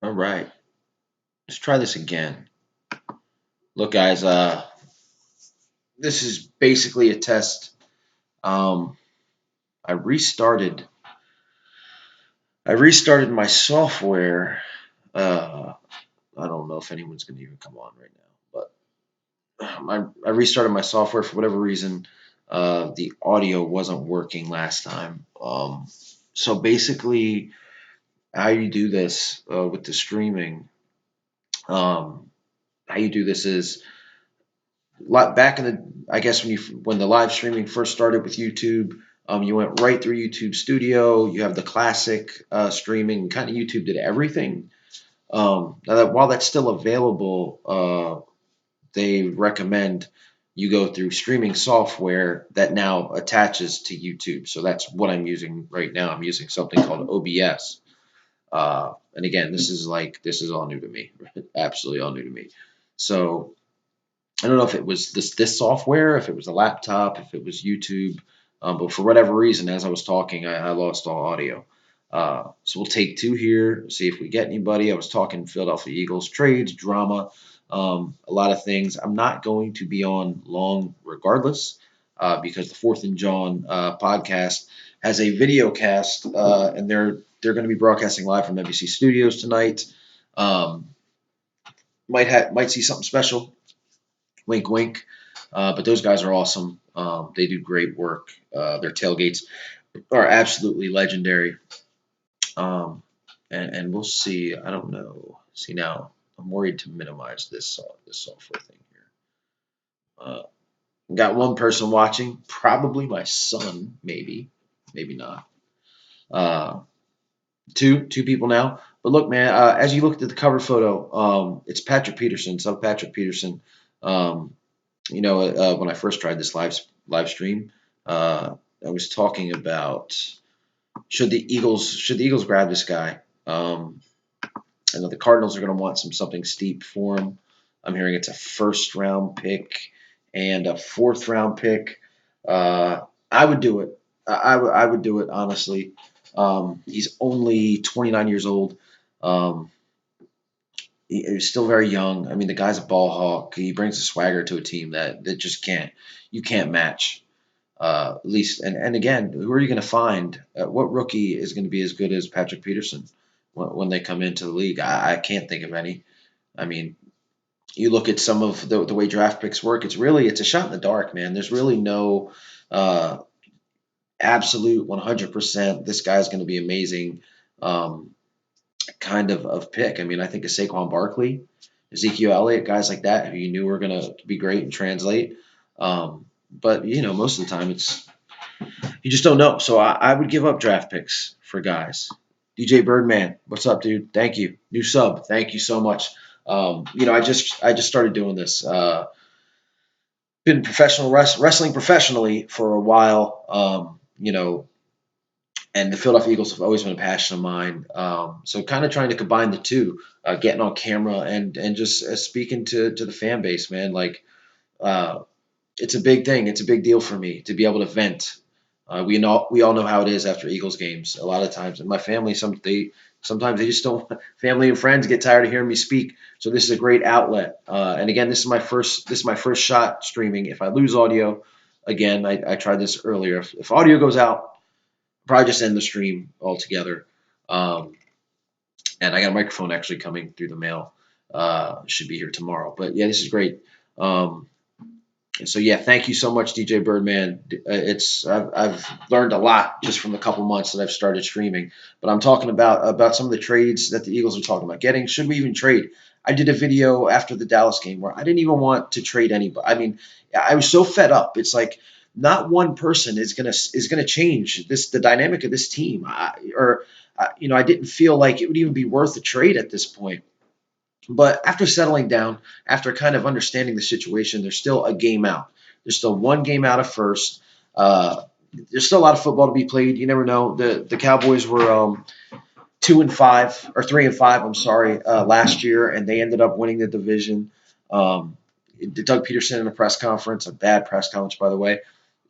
All right, let's try this again. Look, guys, this is basically a test. Um, I restarted. I restarted my software. Uh, I don't know if anyone's going to even come on right now, but I restarted my software for whatever reason. The audio wasn't working last time. So basically, how you do this with the streaming? Um, how you do this is back in the I guess when the live streaming first started with YouTube, you went right through YouTube Studio. You have the classic streaming. Kind of YouTube did everything. Now that while that's still available, they recommend you go through streaming software that now attaches to YouTube. So that's what I'm using right now. I'm using something called OBS. And again, this is all new to me, absolutely all new to me. So I don't know if it was this software, if it was a laptop, if it was YouTube, but for whatever reason, as I was talking, I lost all audio. So we'll take two here, see if we get anybody. I was talking Philadelphia Eagles trades, drama, a lot of things. I'm not going to be on long regardless, because the Fourth and John podcast has a video cast, and they're going to be broadcasting live from NBC Studios tonight. Um, might see something special. Wink, wink. But those guys are awesome. They do great work. Their tailgates are absolutely legendary. Um, and we'll see. I don't know. See now, I'm worried to minimize this software thing here. Uh, got one person watching, probably my son, maybe, maybe not. Uh, two people now. But look, man, as you looked at the cover photo, it's Patrick Peterson. So Patrick Peterson. Um, when I first tried this live stream, I was talking about should the Eagles grab this guy? I know the Cardinals are going to want something steep for him. I'm hearing it's a first round pick and a fourth round pick. I would do it. I would do it honestly. He's only 29 years old. Um, he's still very young. I mean, the guy's a ball hawk. He brings a swagger to a team that just you can't match. At least, and again, who are you going to find? What rookie is going to be as good as Patrick Peterson when they come into the league? I can't think of any. I mean, you look at some of the way draft picks work. It's a shot in the dark, man. There's really no uh, absolute 100%. This guy's going to be amazing. Um, kind of pick. I mean, I think of Saquon Barkley, Ezekiel Elliott, guys like that who you knew were going to be great and translate. But most of the time you just don't know. So I would give up draft picks for guys. DJ Birdman, what's up, dude? Thank you. New sub. Thank you so much. I just started doing this. Been professional wrestling professionally for a while. And the Philadelphia Eagles have always been a passion of mine. So kind of trying to combine the two, getting on camera and just speaking to the fan base, man. Like uh, it's a big thing. It's a big deal for me to be able to vent. We all know how it is after Eagles games. A lot of times, and my family sometimes they just don't. Family and friends get tired of hearing me speak. So this is a great outlet. And again, this is my first shot streaming. If I lose audio, again, I tried this earlier. If audio goes out, probably just end the stream altogether. Um, and I got a microphone actually coming through the mail. Should be here tomorrow. But yeah, this is great. Um, so yeah, thank you so much, DJ Birdman. I've learned a lot just from the couple months that I've started streaming. But I'm talking about some of the trades that the Eagles are talking about getting. Should we even trade? I did a video after the Dallas game where I didn't even want to trade anybody. I mean, I was so fed up. It's like not one person is gonna change the dynamic of this team. I didn't feel like it would even be worth a trade at this point. But after settling down, after kind of understanding the situation, there's still a game out. There's still one game out of first. Uh, there's still a lot of football to be played. You never know. The Cowboys were 2-5 or 3-5. I'm sorry, last year, and they ended up winning the division. Um, Doug Peterson in a press conference, a bad press conference by the way,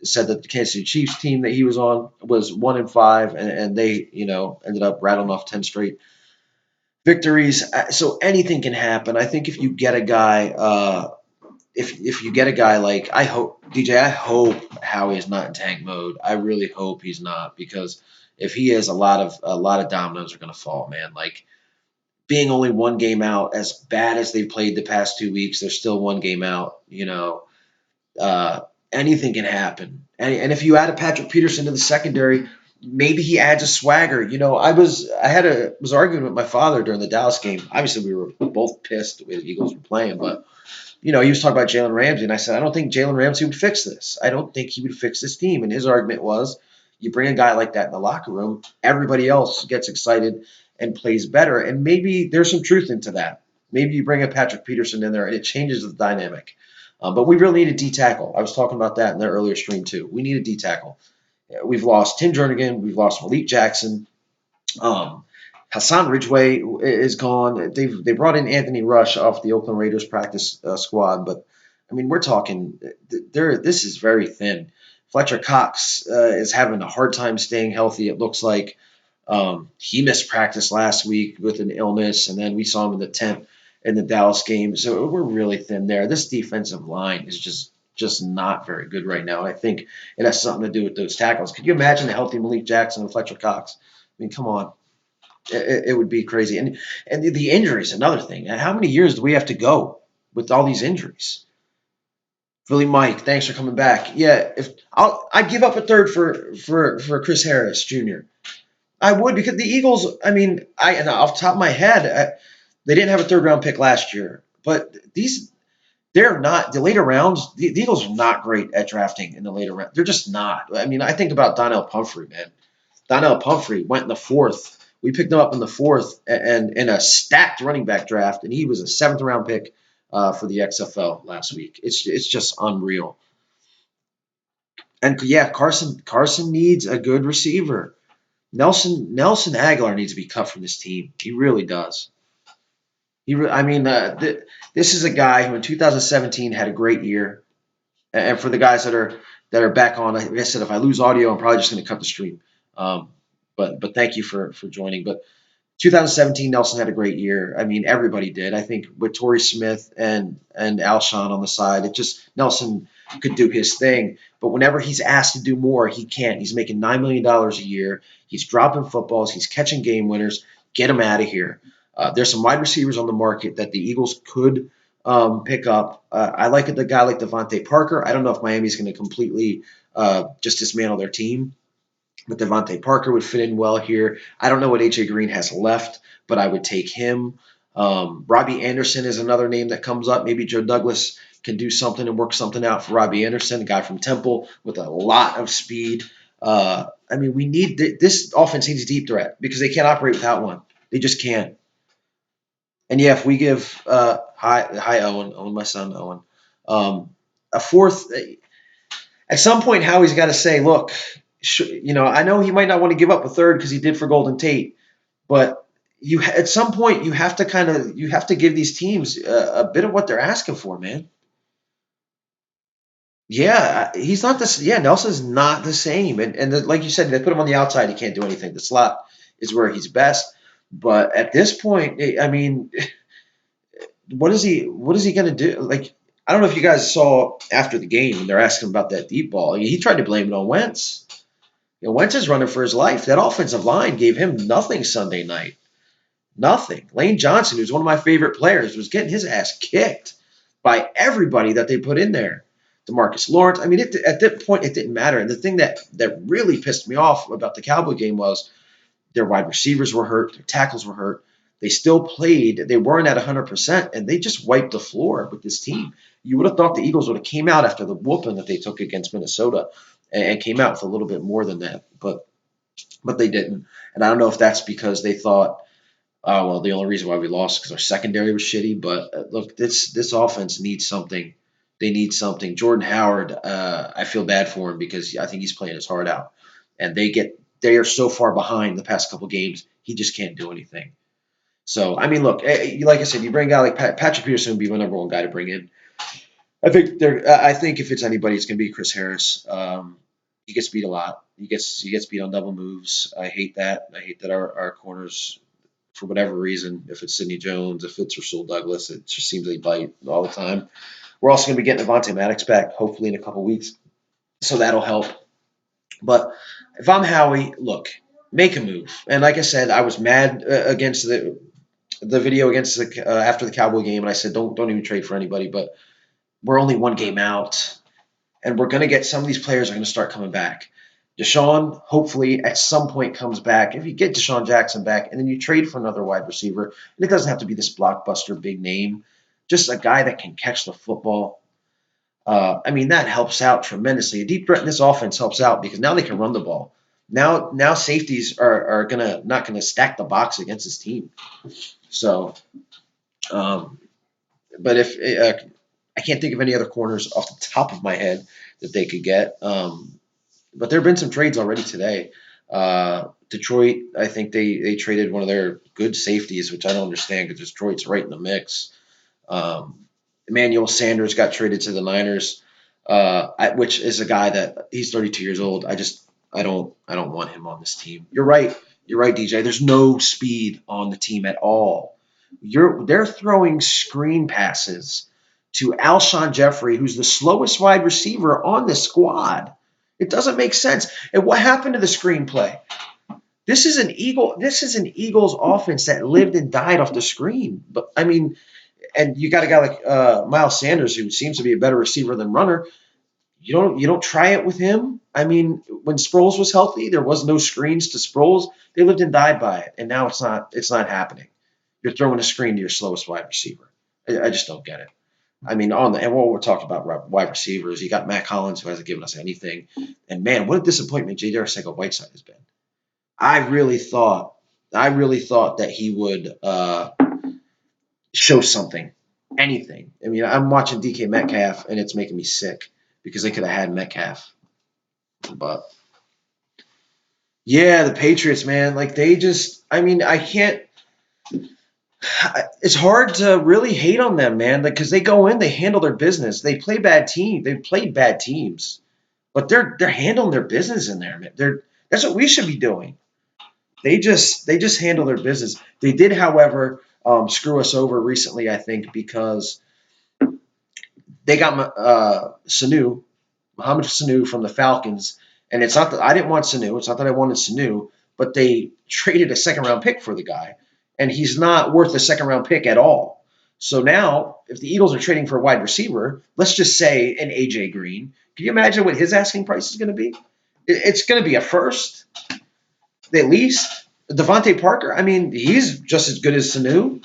said that the Kansas City Chiefs team that he was on was 1-5, and they ended up rattling off 10 straight victories. So anything can happen. I think if you get a guy, if you get a guy like I hope DJ, I hope Howie is not in tank mode. I really hope he's not because if he is, a lot of dominoes are going to fall, man. Like being only one game out, as bad as they played the past 2 weeks, they're still one game out. Uh, anything can happen. And if you add a Patrick Peterson to the secondary, maybe he adds a swagger. I was arguing with my father during the Dallas game. Obviously, we were both pissed the way the Eagles were playing, but he was talking about Jalen Ramsey, and I said I don't think Jalen Ramsey would fix this. I don't think he would fix this team. And his argument was, you bring a guy like that in the locker room, everybody else gets excited and plays better. And maybe there's some truth into that. Maybe you bring a Patrick Peterson in there and it changes the dynamic. But we really need a D tackle. I was talking about that in the earlier stream too. We need a D tackle. We've lost Tim Jernigan. We've lost Malik Jackson. Um, Hassan Ridgeway is gone. They brought in Anthony Rush off the Oakland Raiders practice squad, but I mean we're talking. This is very thin. Fletcher Cox is having a hard time staying healthy. It looks like he missed practice last week with an illness, and then we saw him in the tent in the Dallas game. So we're really thin there. This defensive line is just not very good right now. And I think it has something to do with those tackles. Could you imagine a healthy Malik Jackson and Fletcher Cox? I mean, come on. It would be crazy. And the injuries, another thing. And how many years do we have to go with all these injuries? Philly Mike, thanks for coming back. Yeah, if I'd give up a third for Chris Harris Jr. I would because the Eagles. I mean, and off the top of my head, they didn't have a third round pick last year, but they're not the later rounds. The Eagles are not great at drafting in the later round. They're just not. I mean, I think about Donnell Pumphrey, man. Donnell Pumphrey went in the fourth. We picked him up in the fourth and in a stacked running back draft, and he was a seventh round pick for the XFL last week. It's just unreal. And yeah, Carson needs a good receiver. Nelson Aguilar needs to be cut from this team. He really does. I mean, this is a guy who in 2017 had a great year. And for the guys that are back on, like I said, if I lose audio, I'm probably just going to cut the stream. Um, but thank you for joining. But 2017, Nelson had a great year. I mean, everybody did. I think with Torrey Smith and Alshon on the side, it just Nelson could do his thing. But whenever he's asked to do more, he can't. He's making $9 million a year. He's dropping footballs. He's catching game winners. Get him out of here. There's some wide receivers on the market that the Eagles could pick up. I like the guy like Devontae Parker. I don't know if Miami's going to completely just dismantle their team, but Devontae Parker would fit in well here. I don't know what AJ Green has left, but I would take him. Robbie Anderson is another name that comes up. Maybe Joe Douglas can do something and work something out for Robbie Anderson, a guy from Temple with a lot of speed. I mean, we need this offense needs a deep threat because they can't operate without one. They just can't. And yeah, if we give hi Owen, my son Owen, a fourth at some point, Howie's got to say, look, I know he might not want to give up a third because he did for Golden Tate, but at some point you have to give these teams a bit of what they're asking for, man. Yeah, he's not this. Yeah, Nelson's not the same, and like you said, they put him on the outside. He can't do anything. The slot is where he's best, but at this point, I mean, what is he going to do? Like, I don't know if you guys saw after the game when they're asking about that deep ball. He tried to blame it on Wentz. Wentz is running for his life. That offensive line gave him nothing Sunday night. Nothing. Lane Johnson, who's one of my favorite players, was getting his ass kicked by everybody that they put in there. DeMarcus Lawrence. I mean, at that point, it didn't matter. And the thing that really pissed me off about the Cowboy game was their wide receivers were hurt, their tackles were hurt. They still played. They weren't at 100%, and they just wiped the floor with this team. You would have thought the Eagles would have came out after the whooping that they took against Minnesota and came out with a little bit more than that, but they didn't. And I don't know if that's because they thought, oh well, the only reason why we lost is because our secondary was shitty. But look, this offense needs something. They need something. Jordan Howard, I feel bad for him because I think he's playing his heart out, and they are so far behind the past couple games. He just can't do anything. So I mean, look, like I said, you bring a guy like Patrick Peterson would be my number one guy to bring in. I think if it's anybody, it's going to be Chris Harris. He gets beat a lot. He gets beat on double moves. I hate that. I hate that our corners for whatever reason. If it's Sidney Jones, if it's Rasul Douglas, it just seems they bite all the time. We're also going to be getting Avonte Maddox back, hopefully in a couple weeks, so that'll help. But if I'm Howie, look, make a move. And like I said, I was mad against the video against the after the Cowboy game, and I said don't even trade for anybody. But we're only one game out, and we're going to get some of these players are going to start coming back. Deshaun, hopefully, at some point comes back. If you get Deshaun Jackson back, and then you trade for another wide receiver, and it doesn't have to be this blockbuster big name, just a guy that can catch the football. I mean, that helps out tremendously. A deep threat in this offense helps out because now they can run the ball. Now safeties are gonna not gonna stack the box against his team. So, um, but if I can't think of any other corners off the top of my head that they could get. But there have been some trades already today. Detroit, I think they traded one of their good safeties, which I don't understand because Detroit's right in the mix. Emmanuel Sanders got traded to the Niners, which is a guy that he's 32 years old. I don't want him on this team. You're right. You're right, DJ. There's no speed on the team at all. They're throwing screen passes to Alshon Jeffrey, who's the slowest wide receiver on the squad. It doesn't make sense. And what happened to the screenplay? This is an Eagles offense that lived and died off the screen. But I mean, and you got a guy like Miles Sanders who seems to be a better receiver than runner. You don't try it with him. I mean, when Sproles was healthy, there was no screens to Sproles. They lived and died by it, and now it's not happening. You're throwing a screen to your slowest wide receiver. I just don't get it. I mean, and what we're talking about wide receivers, you got Matt Collins who hasn't given us anything, and man, what a disappointment J.D. Arcega-Whiteside has been. I really thought, I really thought that he would show something, anything. I mean, I'm watching DK Metcalf, and it's making me sick because they could have had Metcalf. But yeah, the Patriots, man, like they just, I mean, I can't. It's hard to really hate on them, man, because they go in, they handle their business. They play bad team. They played bad teams, but they're handling their business in there, man. That's what we should be doing. They just handle their business. They did, however, screw us over recently, I think, because they got Mohamed Sanu from the Falcons, and it's not that I didn't want Sanu. It's not that I wanted Sanu, but they traded a second round pick for the guy, and he's not worth a second round pick at all. So now, if the Eagles are trading for a wide receiver, let's just say an AJ Green, can you imagine what his asking price is going to be? It's going to be a first, at least. Devontae Parker, I mean, he's just as good as Sanu.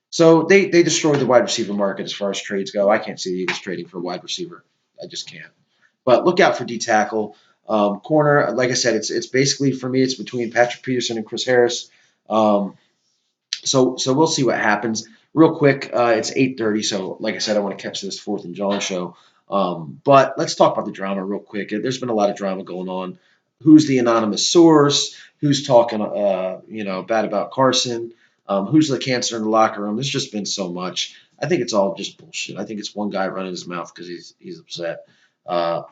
So they destroyed the wide receiver market as far as trades go. I can't see the Eagles trading for a wide receiver. I just can't. But look out for D tackle. Corner, like I said, it's basically for me, it's between Patrick Peterson and Chris Harris. Um, so we'll see what happens. Real quick, it's 8:30, so like I said, I want to catch this Fourth and John show. But let's talk about the drama real quick. There's been a lot of drama going on. Who's the anonymous source? Who's talking, bad about Carson? Who's the cancer in the locker room? There's just been so much. I think it's all just bullshit. I think it's one guy running his mouth because he's upset.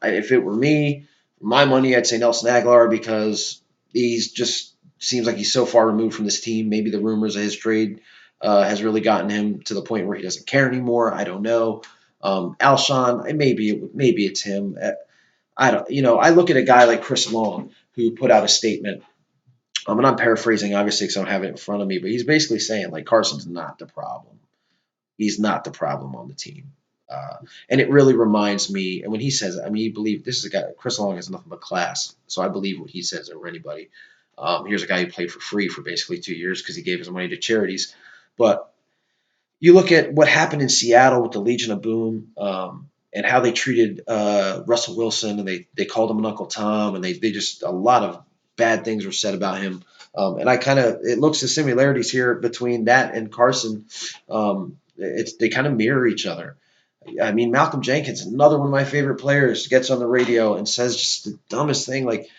If it were me, my money, I'd say Nelson Aguilar because he's just seems like he's so far removed from this team. Maybe the rumors of his trade has really gotten him to the point where he doesn't care anymore. I don't know. Alshon, maybe it's him. I don't. I look at a guy like Chris Long who put out a statement. And I'm paraphrasing, obviously, because I don't have it in front of me, but he's basically saying like Carson's not the problem. He's not the problem on the team. And it really reminds me, and when he says, I mean, you believe this is a guy, Chris Long has nothing but class. So I believe what he says over anybody. Here's a guy who played for free for basically 2 years because he gave his money to charities. But you look at what happened in Seattle with the Legion of Boom and how they treated Russell Wilson, and they called him an Uncle Tom, and they just a lot of bad things were said about him. And it looks the similarities here between that and Carson. They kind of mirror each other. I mean, Malcolm Jenkins, another one of my favorite players, gets on the radio and says just the dumbest thing. Like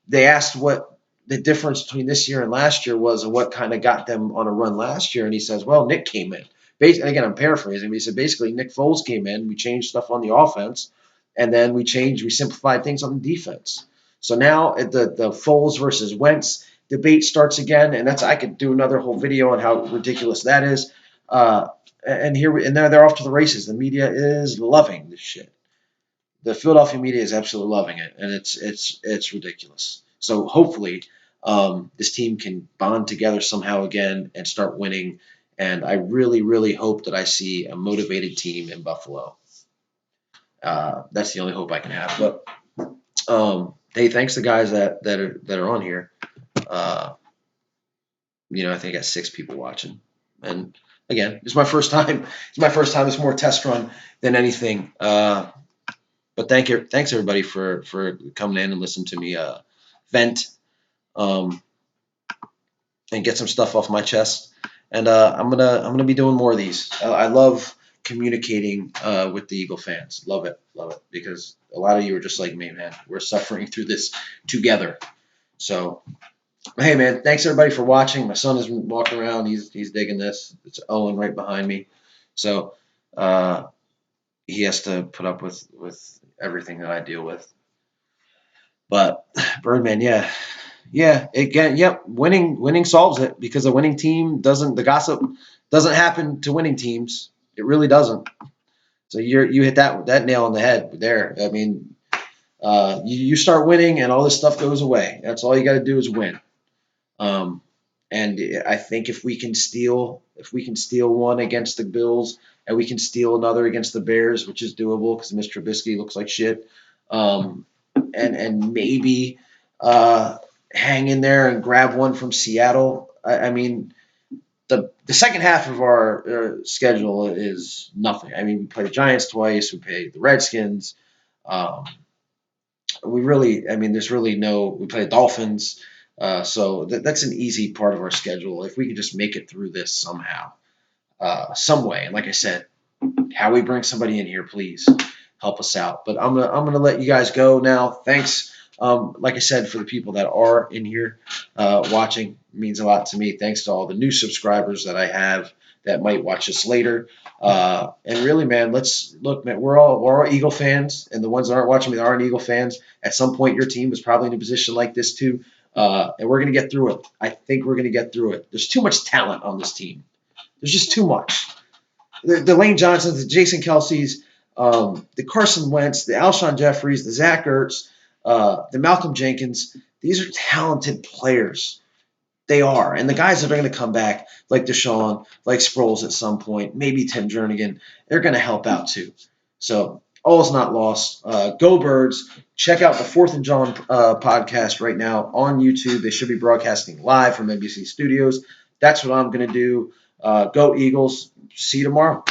they asked what the difference between this year and last year was and what kind of got them on a run last year. And he says, well, Nick came in. And again, I'm paraphrasing, but he said basically Nick Foles came in, we changed stuff on the offense, and then we simplified things on the defense. So now at the Foles versus Wentz, debate starts again, and I could do another whole video on how ridiculous that is. And they're off to the races. The media is loving this shit. The Philadelphia media is absolutely loving it, and it's ridiculous. So hopefully, this team can bond together somehow again and start winning. And I really, really hope that I see a motivated team in Buffalo. That's the only hope I can have. But hey, thanks to guys that are on here. I think I got 6 people watching, and again, it's my first time. It's more test run than anything. But thanks everybody for coming in and listening to me vent um, and get some stuff off my chest. And I'm gonna be doing more of these. I love communicating with the Eagle fans. Love it, because a lot of you are just like me, man. We're suffering through this together. So hey, man, thanks everybody for watching. My son is walking around. He's digging this. It's Owen right behind me. So he has to put up with everything that I deal with. But Birdman, yeah, again, yep. Winning solves it, because a winning team doesn't. The gossip doesn't happen to winning teams. It really doesn't. So you hit that nail on the head there. I mean, you start winning and all this stuff goes away. That's all you got to do is win. Um, and I think if we can steal one against the Bills, and we can steal another against the Bears, which is doable because Mr. Trubisky looks like shit, and maybe hang in there and grab one from Seattle. I mean, the second half of our schedule is nothing. I mean, we play the Giants twice. We play the Redskins. Um, there's really no. We play the Dolphins. So that's an easy part of our schedule. If we can just make it through this somehow, some way. And like I said, how we bring somebody in here, please help us out. But I'm gonna let you guys go now. Thanks. Like I said, for the people that are in here watching, it means a lot to me. Thanks to all the new subscribers that I have that might watch us later. And really, man, let's look, man. We're all Eagle fans, and the ones that aren't watching me that aren't Eagle fans. At some point, your team was probably in a position like this too, and we're gonna get through it. I think we're gonna get through it. There's too much talent on this team. There's just too much. The Lane Johnsons, the Jason Kelce's, the Carson Wentz, the Alshon Jeffries, the Zach Ertz, the Malcolm Jenkins. These are talented players. They are. And the guys that are going to come back, like Deshaun, like Sproles at some point, maybe Tim Jernigan, they're going to help out too. So all is not lost. Go Birds. Check out the Fourth and John podcast right now on YouTube. They should be broadcasting live from NBC Studios. That's what I'm going to do. Go Eagles. See you tomorrow.